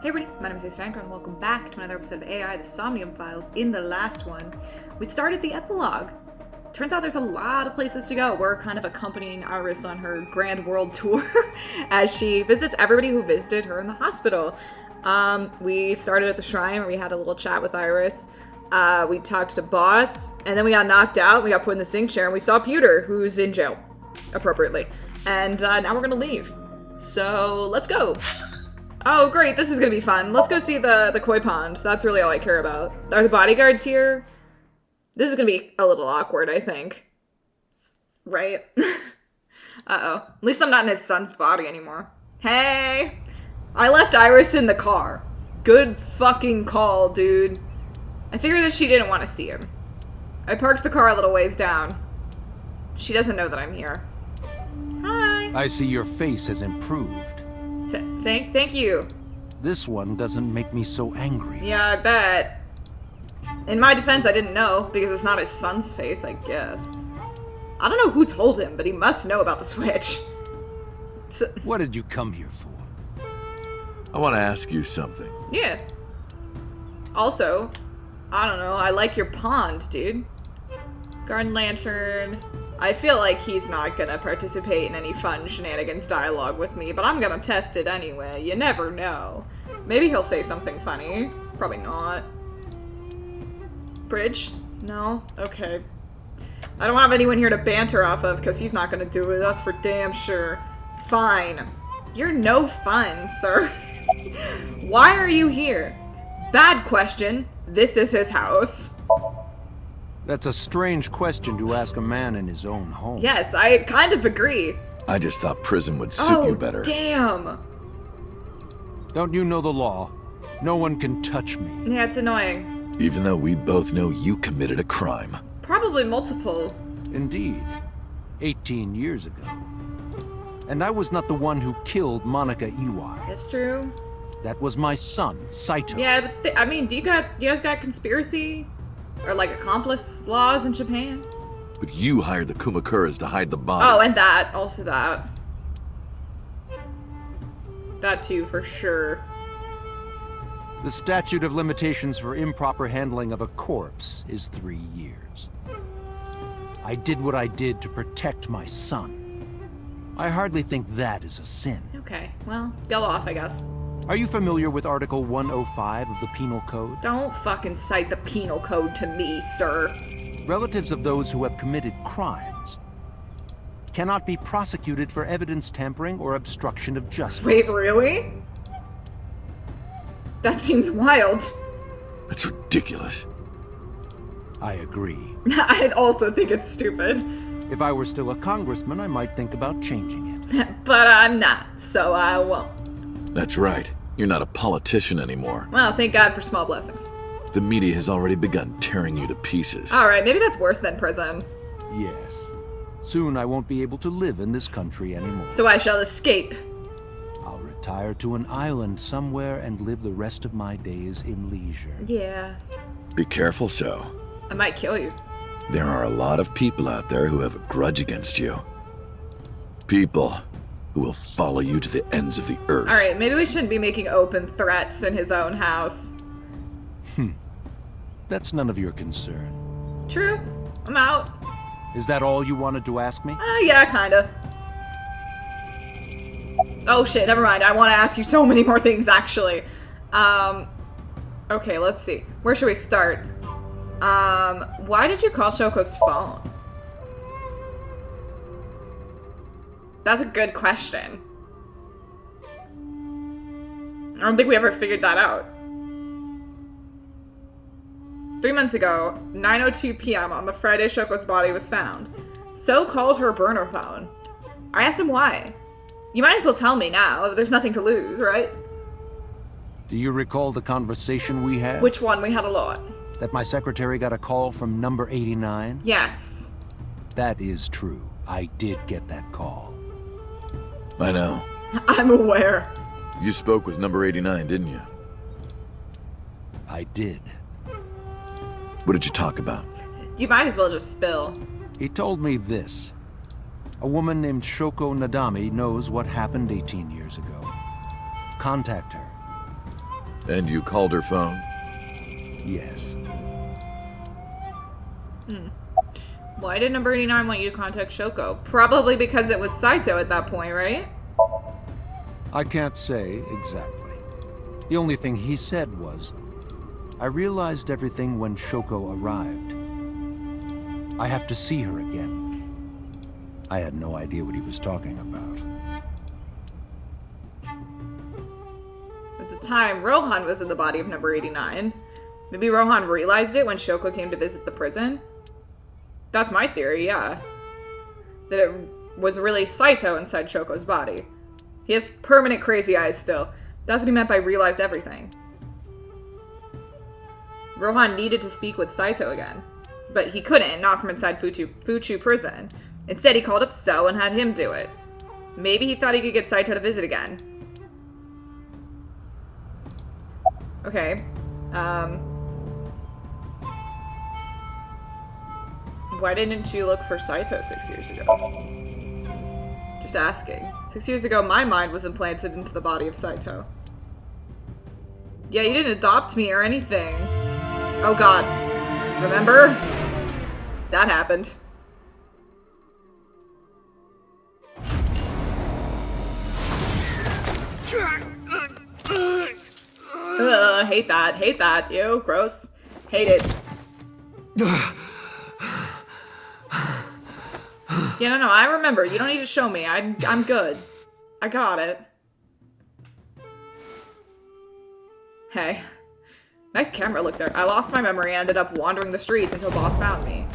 Hey everybody, my name is AceFangirl and welcome back to another episode of AI, the Somnium Files. In the last one, we started the epilogue. Turns out there's a lot of places to go. We're kind of accompanying Iris on her grand world tour as she visits everybody who visited her in the hospital. We started at the shrine where we had a little chat with Iris. We talked to Boss, and then we got knocked out. We got put in the sink chair, and we saw Pewter, who's in jail, appropriately. And now we're gonna leave. So let's go. Oh, great, this is gonna be fun. Let's go see the koi pond. That's really all I care about. Are the bodyguards here? This is gonna be a little awkward, I think. Right? Uh-oh. At least I'm not in his son's body anymore. Hey! I left Iris in the car. Good fucking call, dude. I figured that she didn't want to see him. I parked the car a little ways down. She doesn't know that I'm here. Hi! I see your face has improved. Thank you. This one doesn't make me so angry. Yeah, I bet. In my defense, I didn't know, because it's not his son's face, I guess. I don't know who told him, but he must know about the switch. What did you come here for? I want to ask you something. Yeah. Also, I don't know, I like your pond, dude. Garden lantern. I feel like he's not gonna participate in any fun shenanigans dialogue with me, but I'm gonna test it anyway. You never know. Maybe he'll say something funny. Probably not. Bridge? No? Okay. I don't have anyone here to banter off of, because he's not gonna do it. That's for damn sure. Fine. You're no fun, sir. Why are you here? Bad question. This is his house. That's a strange question to ask a man in his own home. Yes, I kind of agree. I just thought prison would suit you better. Damn. Don't you know the law? No one can touch me. Yeah, it's annoying. Even though we both know you committed a crime. Probably multiple. Indeed. 18 years ago. And I was not the one who killed Monica Iwai. That's true. That was my son, Saito. Yeah, but I mean, do you guys got conspiracy? Or like accomplice laws in Japan? But you hired the Kumakuras to hide the body. Oh, and that. Also that. That too, for sure. The statute of limitations for improper handling of a corpse is 3 years. I did what I did to protect my son. I hardly think that is a sin. Okay, well, go off, I guess. Are you familiar with Article 105 of the Penal Code? Don't fucking cite the penal code to me, sir. Relatives of those who have committed crimes cannot be prosecuted for evidence tampering or obstruction of justice. Wait, really? That seems wild. That's ridiculous. I agree. I also think it's stupid. If I were still a congressman, I might think about changing it. But I'm not, so I won't. That's right. You're not a politician anymore. Well, thank God for small blessings. The media has already begun tearing you to pieces. Alright, maybe that's worse than prison. Yes. Soon I won't be able to live in this country anymore. So I shall escape. I'll retire to an island somewhere and live the rest of my days in leisure. Yeah. Be careful, so. I might kill you. There are a lot of people out there who have a grudge against you. People who will follow you to the ends of the earth. Alright, maybe we shouldn't be making open threats in his own house. That's none of your concern. True. I'm out. Is that all you wanted to ask me? Yeah, kinda. Oh shit, never mind. I want to ask you so many more things, actually. Okay, let's see. Where should we start? Why did you call Shoko's phone? That's a good question. I don't think we ever figured that out. 3 months ago, 9:02 p.m. on the Friday Shoko's body was found. So called her burner phone. I asked him why. You might as well tell me now. There's nothing to lose, right? Do you recall the conversation we had? Which one? We had a lot. That my secretary got a call from number 89? Yes. That is true. I did get that call. I know. I'm aware. You spoke with number 89, didn't you? I did. What did you talk about? You might as well just spill. He told me this. A woman named Shoko Nadami knows what happened 18 years ago. Contact her. And you called her phone? Yes. Why did number 89 want you to contact Shoko? Probably because it was Saito at that point, right? I can't say exactly. The only thing he said was, I realized everything when Shoko arrived. I have to see her again. I had no idea what he was talking about. At the time, Rohan was in the body of number 89. Maybe Rohan realized it when Shoko came to visit the prison? That's my theory, yeah. That it was really Saito inside Shoko's body. He has permanent crazy eyes still. That's what he meant by realized everything. Rohan needed to speak with Saito again. But he couldn't, not from inside Fuchu prison. Instead, he called up So and had him do it. Maybe he thought he could get Saito to visit again. Okay. Why didn't you look for Saito 6 years ago? Just asking. 6 years ago, my mind was implanted into the body of Saito. Yeah, you didn't adopt me or anything. Oh god. Remember? That happened. Ugh, hate that. Hate that. Ew, gross. Hate it. Yeah, no, I remember. You don't need to show me. I'm good. I got it. Hey. Nice camera look there. I lost my memory and ended up wandering the streets until Boss found me.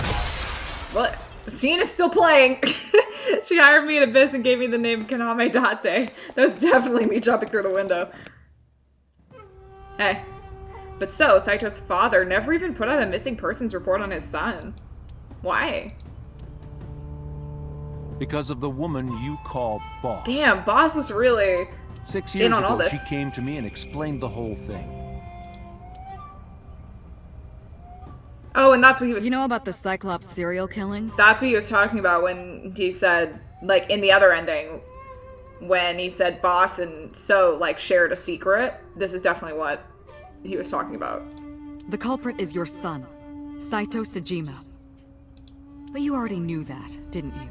What? The scene is still playing. She hired me at Abyss and gave me the name Kaname Date. That was definitely me jumping through the window. Hey. But so, Saito's father never even put out a missing persons report on his son. Why? Because of the woman you call Boss. Damn, Boss was really 6 years in on all ago, this. she came to me and explained the whole thing. Oh, and that's what he was... You know about the Cyclops serial killings? That's what he was talking about when he said, like, in the other ending, when he said Boss and So, like, shared a secret. This is definitely what he was talking about. The culprit is your son, Saito Sejima. But you already knew that, didn't you?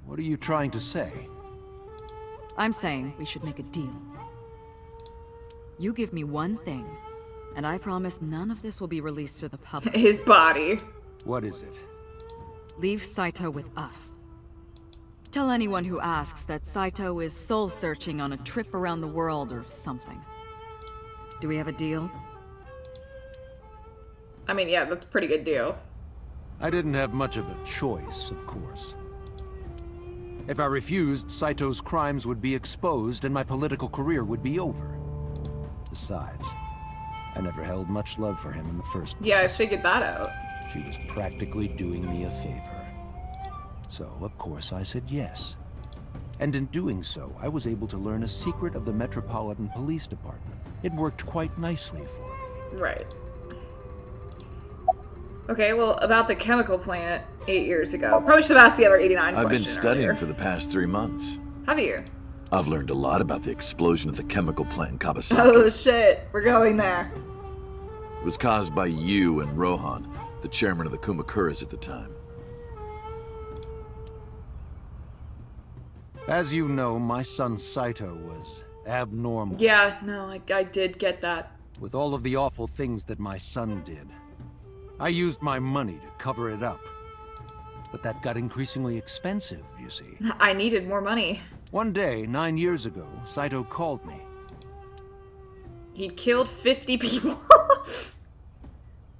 What are you trying to say? I'm saying we should make a deal. You give me one thing, and I promise none of this will be released to the public. His body. What is it? Leave Saito with us. Tell anyone who asks that Saito is soul-searching on a trip around the world or something. Do we have a deal? I mean, yeah, that's a pretty good deal. I didn't have much of a choice, of course. If I refused, Saito's crimes would be exposed and my political career would be over. Besides, I never held much love for him in the first place. Yeah, I figured that out. She was practically doing me a favor. So, of course, I said yes. And in doing so, I was able to learn a secret of the Metropolitan Police Department. It worked quite nicely for me. Right. Okay, well, about the chemical plant 8 years ago. Probably should have asked the other 89 I've question been studying earlier. for the past 3 months. Have you? I've learned a lot about the explosion at the chemical plant in Kawasaki. Oh shit, we're going there. It was caused by you and Rohan, the chairman of the Kumakuras at the time. As you know, my son Saito was abnormal. Yeah, no, I did get that. With all of the awful things that my son did. I used my money to cover it up. But that got increasingly expensive, you see. I needed more money. One day, 9 years ago, Saito called me. He'd killed 50 people.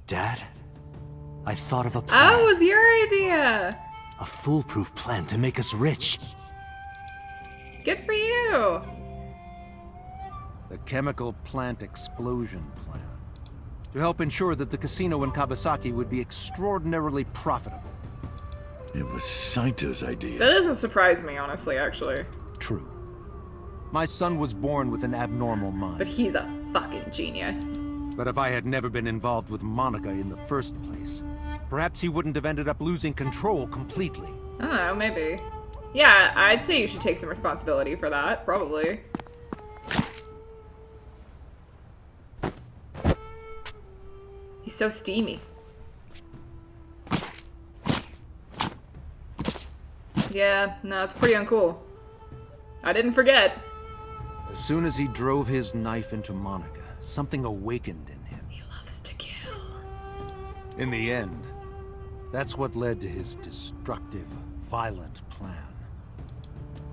Dad, I thought of a plan. Oh, it was your idea. A foolproof plan to make us rich. Good for you. The chemical plant explosion plan. To help ensure that the casino in Kawasaki would be extraordinarily profitable. It was Saito's That idea. doesn't surprise me, honestly, actually. True. My son was born with an abnormal mind. But he's a fucking genius. But if I had never been involved with Monica in the first place, perhaps he wouldn't have ended up losing control completely. I don't know, maybe. Yeah, I'd say you should take some responsibility for that, probably. He's so steamy. Yeah, no, it's pretty uncool. I didn't forget. As soon as he drove his knife into Monica, something awakened in him. He loves to kill. In the end, that's what led to his destructive, violent plan.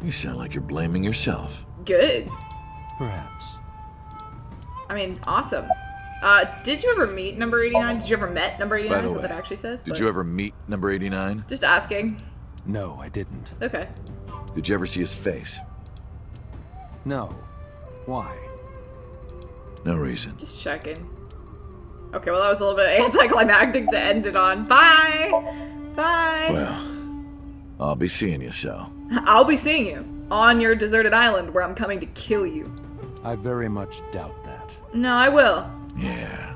You sound like you're blaming yourself. Good. Perhaps. I mean, awesome. Did you ever meet number 89? Did you ever met number 89? By the That's what way, that actually says. Did you ever meet number 89? Just asking. No, I didn't. Okay. Did you ever see his face? No. Why? No reason. Just checking. Okay, well that was a little bit anticlimactic to end it on. Bye! Bye! Well, I'll be seeing you, so. I'll be seeing you on your deserted island where I'm coming to kill you. I very much doubt that. No, I will. Yeah,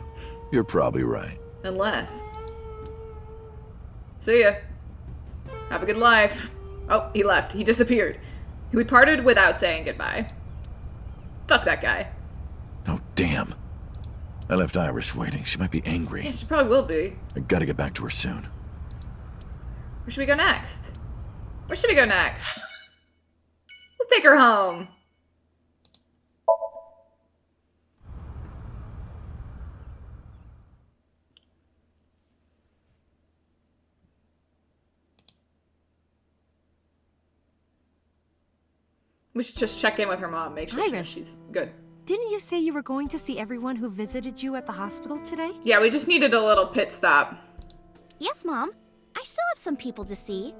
you're probably right. Unless. See ya. Have a good life. Oh, he left. He disappeared. We parted without saying goodbye. Fuck that guy. Oh, damn. I left Iris waiting. She might be angry. Yeah, she probably will be. I gotta get back to her soon. Where should we go next? Where should we go next? Let's take her home. We should just check in with her mom, make sure Iris. she's good. Didn't you say you were going to see everyone who visited you at the hospital today? Yeah, we just needed a little pit stop. Yes, Mom. I still have some people to see.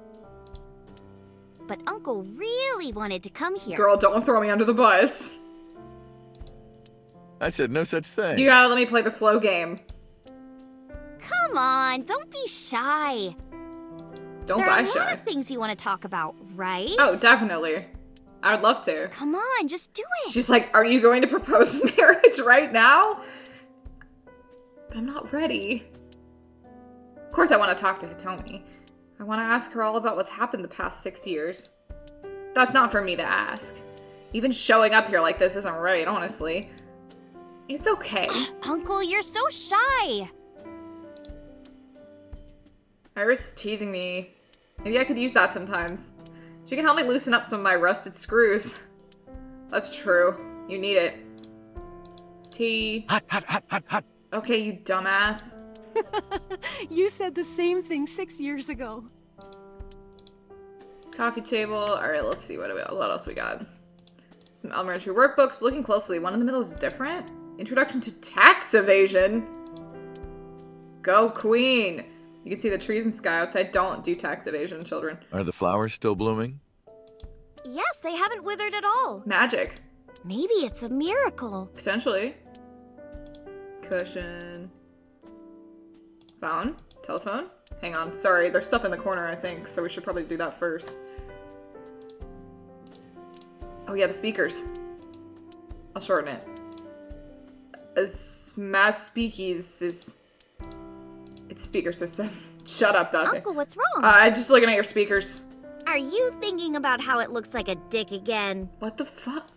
But Uncle really wanted to come here. Girl, don't throw me under the bus. I said no such thing. You gotta let me play the slow game. Come on, don't be shy. Don't There are buy a lot shy. of things you want to talk about, right? Oh, definitely. I would love to. Come on, just do it. She's like, are you going to propose marriage right now? But I'm not ready. Of course I want to talk to Hitomi. I want to ask her all about what's happened the past 6 years. That's not for me to ask. Even showing up here like this isn't right, honestly. It's okay. Uncle, you're so shy. Iris is teasing me. Maybe I could use that sometimes. She can help me loosen up some of my rusted screws. That's true. You need it. Tea. Hot, hot, hot, hot, hot. Okay, you dumbass. You said the same thing 6 years ago. Coffee table. Alright, let's see what else we got. Some elementary workbooks. Looking closely, one in the middle is different. Introduction to tax evasion. Go queen. You can see the trees and sky outside. Don't do tax evasion, children. Are the flowers still blooming? Yes, they haven't withered at all. Magic. Maybe it's a miracle. Potentially. Cushion. Phone? Telephone? Hang on. Sorry, there's stuff in the corner, I think, so we should probably do that first. Oh yeah, the speakers. I'll shorten it. As mass speakies is... It's a speaker system. Shut up, Dante. Uncle, what's wrong? I'm just looking at your speakers. Are you thinking about how it looks like a dick again? What the fuck?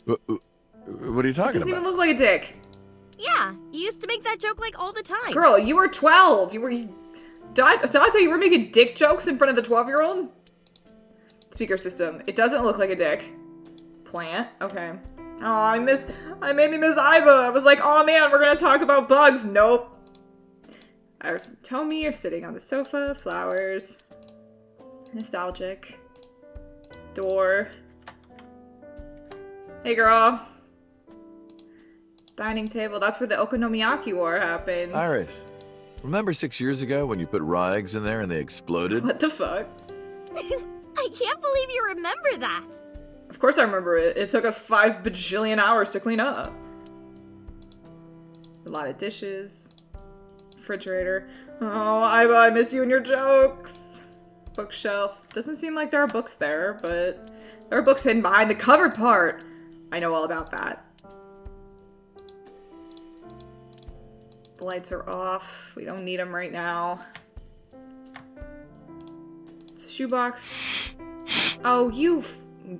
What are you talking Doesn't even about? look like a dick. Yeah, you used to make that joke like all the time. Girl, you were 12. Dante, you were making dick jokes in front of the 12-year-old? Speaker system. It doesn't look like a dick. Plant. Okay. Oh, I made me miss Iva. I was like, oh man, we're gonna talk about bugs. Nope. Iris and Tomi are sitting on the sofa. Flowers. Nostalgic. Door. Hey, girl. Dining table. That's where the Okonomiyaki War happened. Iris, remember 6 years ago when you put raw eggs in there and they exploded? What the fuck? I can't believe you remember that. Of course I remember it. It took us 5 bajillion hours to clean up. A lot of dishes. Refrigerator. Oh, Iva, I miss you and your jokes. Bookshelf. Doesn't seem like there are books there, but there are books hidden behind the covered part. I know all about that. The lights are off. We don't need them right now. It's a shoebox. Oh, you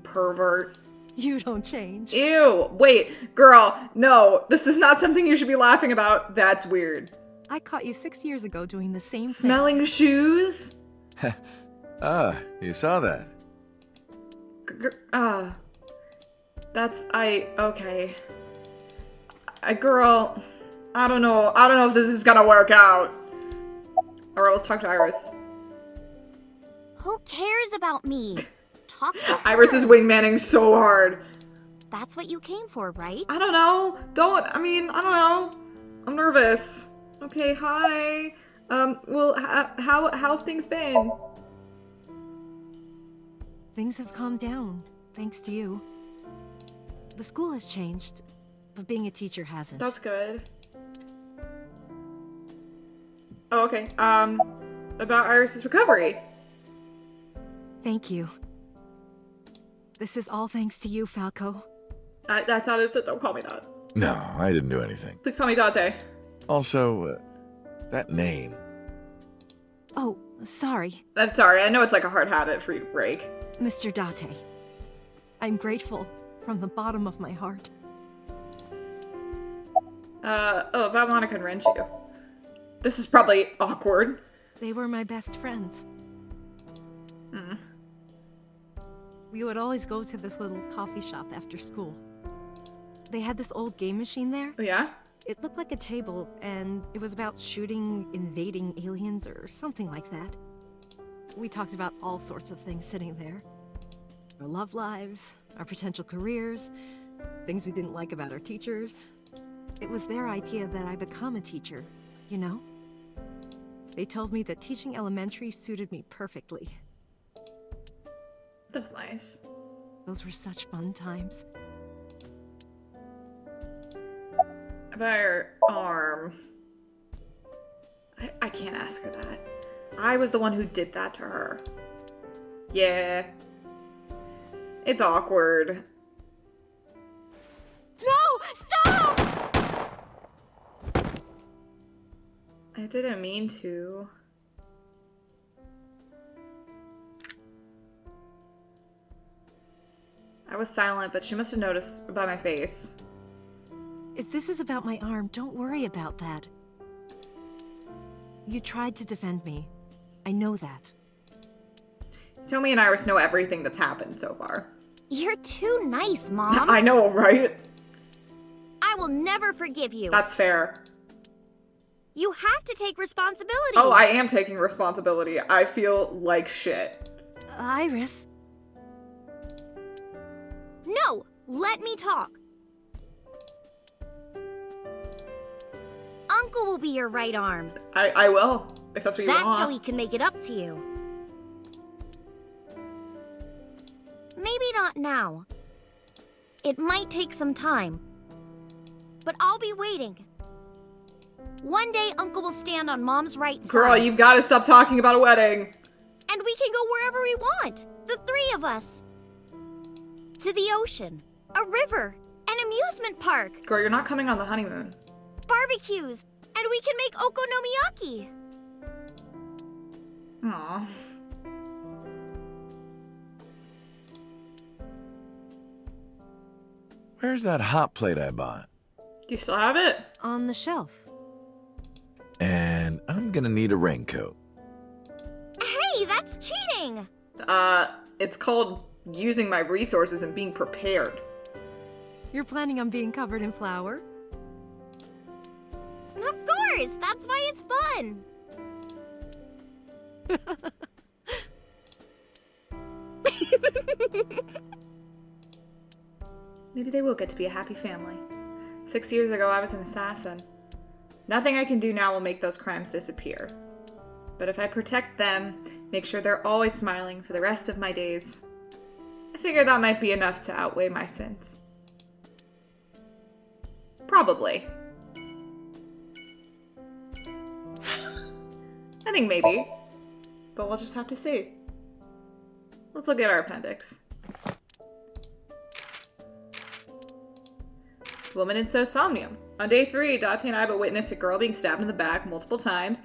pervert. You don't change. Ew. Wait, girl. No, this is not something you should be laughing about. That's weird. I caught you 6 years ago doing the same thing. Smelling shoes? Ah, you saw that. Okay. Girl, I don't know if this is gonna work out. Alright, let's talk to Iris. Who cares about me? Talk to her. Iris is wingmanning so hard. That's what you came for, right? I don't know. I don't know. I'm nervous. Okay, hi. Well, how have things been? Things have calmed down, thanks to you. The school has changed, but being a teacher hasn't. That's good. Oh, okay. About Iris's recovery. Thank you. This is all thanks to you, Falco. I thought it said don't call me that. No, I didn't do anything. Please call me Dante. Also, that name. Oh, sorry, I'm sorry, I know it's like a hard habit for you to break. Mr. Date. I'm grateful from the bottom of my heart. About Monica and Renju. This is probably awkward. They were my best friends. Hmm. We would always go to this little coffee shop after school. They had this old game machine there. Oh, yeah? It looked like a table, and it was about shooting invading aliens or something like that. We talked about all sorts of things sitting there. Our love lives, our potential careers, things we didn't like about our teachers. It was their idea that I become a teacher, you know? They told me that teaching elementary suited me perfectly. That's nice. Those were such fun times. About her arm. I can't ask her that. I was the one who did that to her. Yeah. It's awkward. No! Stop! I didn't mean to. I was silent, but she must have noticed by my face. If this is about my arm, don't worry about that. You tried to defend me. I know that. Tommy and Iris know everything that's happened so far. You're too nice, Mom. I know, right? I will never forgive you. That's fair. You have to take responsibility. Oh, I am taking responsibility. I feel like shit. Iris. No, let me talk. Uncle will be your right arm. I will, if that's what you want. That's how he can make it up to you. Maybe not now. It might take some time. But I'll be waiting. One day, Uncle will stand on Mom's right side. Girl, you've got to stop talking about a wedding. And we can go wherever we want. The three of us. To the ocean, a river, an amusement park, Girl, you're not coming on the honeymoon. barbecues, and we can make okonomiyaki. Aw. Where's that hot plate I bought? Do you still have it? On the shelf. And I'm gonna need a raincoat. Hey, that's cheating! It's called using my resources and being prepared. You're planning on being covered in flour? Of course, that's why it's fun. Maybe they will get to be a happy family. 6 years ago, I was an assassin. Nothing I can do now will make those crimes disappear. But if I protect them, make sure they're always smiling for the rest of my days, I figure that might be enough to outweigh my sins. Probably. I think maybe. But we'll just have to see. Let's look at our appendix. Woman in Somnium. On day 3, Date and Iba witnessed a girl being stabbed in the back multiple times.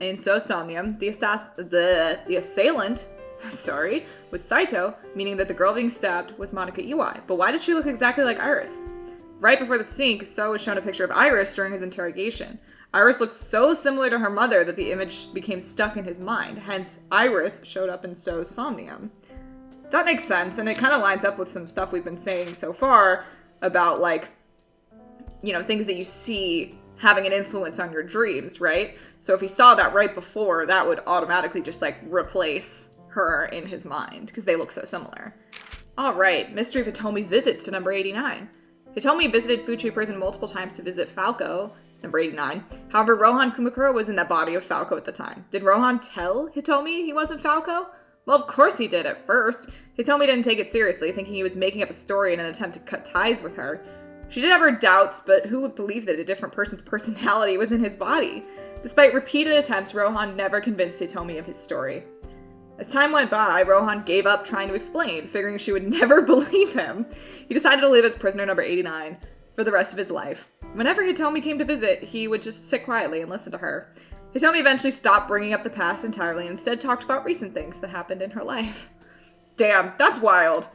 In Somnium, the assailant, sorry, was Saito, meaning that the girl being stabbed was Monica Ui. But why did she look exactly like Iris? Right before the sync, So was shown a picture of Iris during his interrogation. Iris looked so similar to her mother that the image became stuck in his mind, hence Iris showed up in So's Somnium. That makes sense, and it kind of lines up with some stuff we've been saying so far about, like, you know, things that you see having an influence on your dreams, right? So if he saw that right before, that would automatically just, like, replace her in his mind, because they look so similar. Alright, Mystery of Hitomi's visits to number 89. Hitomi visited Fuchi prison multiple times to visit Falco, number 89. However, Rohan Kumakura was in the body of Falco at the time. Did Rohan tell Hitomi he wasn't Falco? Well, of course he did at first. Hitomi didn't take it seriously, thinking he was making up a story in an attempt to cut ties with her. She did have her doubts, but who would believe that a different person's personality was in his body? Despite repeated attempts, Rohan never convinced Hitomi of his story. As time went by, Rohan gave up trying to explain, figuring she would never believe him. He decided to live as prisoner number 89 for the rest of his life. Whenever Hitomi came to visit, he would just sit quietly and listen to her. Hitomi eventually stopped bringing up the past entirely and instead talked about recent things that happened in her life. Damn, that's wild.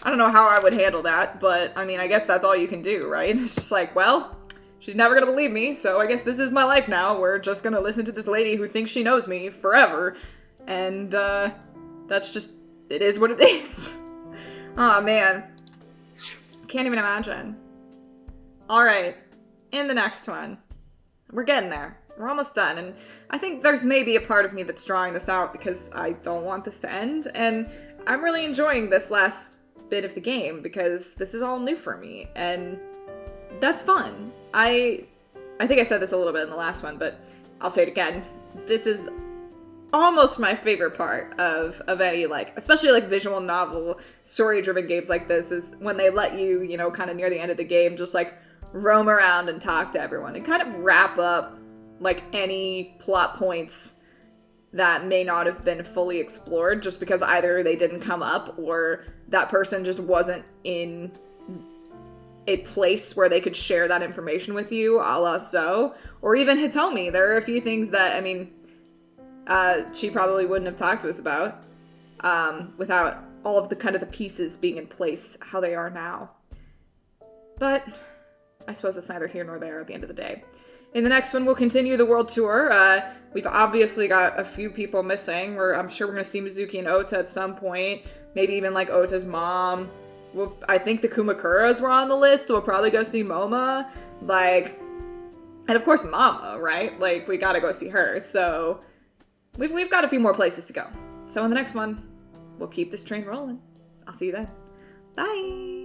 I don't know how I would handle that, but I mean, I guess that's all you can do, right? It's just like, well, she's never gonna believe me, so I guess this is my life now. We're just gonna listen to this lady who thinks she knows me forever. And, that's just, it is what it is. Aw, man. Can't even imagine. Alright, in the next one. We're getting there. We're almost done, and I think there's maybe a part of me that's drawing this out because I don't want this to end, and I'm really enjoying this last bit of the game because this is all new for me, and that's fun. I think I said this a little bit in the last one, but I'll say it again. This is almost my favorite part of any, like, especially like visual novel, story-driven games like this, is when they let you, you know, kind of near the end of the game, just like roam around and talk to everyone and kind of wrap up like any plot points that may not have been fully explored just because either they didn't come up or that person just wasn't in a place where they could share that information with you, a la So, or even Hitomi. There are a few things that, I mean, she probably wouldn't have talked to us about without all of the kind of the pieces being in place how they are now. But I suppose that's neither here nor there at the end of the day. In the next one, we'll continue the world tour. We've obviously got a few people missing. I'm sure we're going to see Mizuki and Ota at some point. Maybe even, like, Ota's mom. I think the Kumakuras were on the list, so we'll probably go see Moma. Like, and of course Mama, right? Like, we gotta go see her. So, we've got a few more places to go. So in the next one, we'll keep this train rolling. I'll see you then. Bye!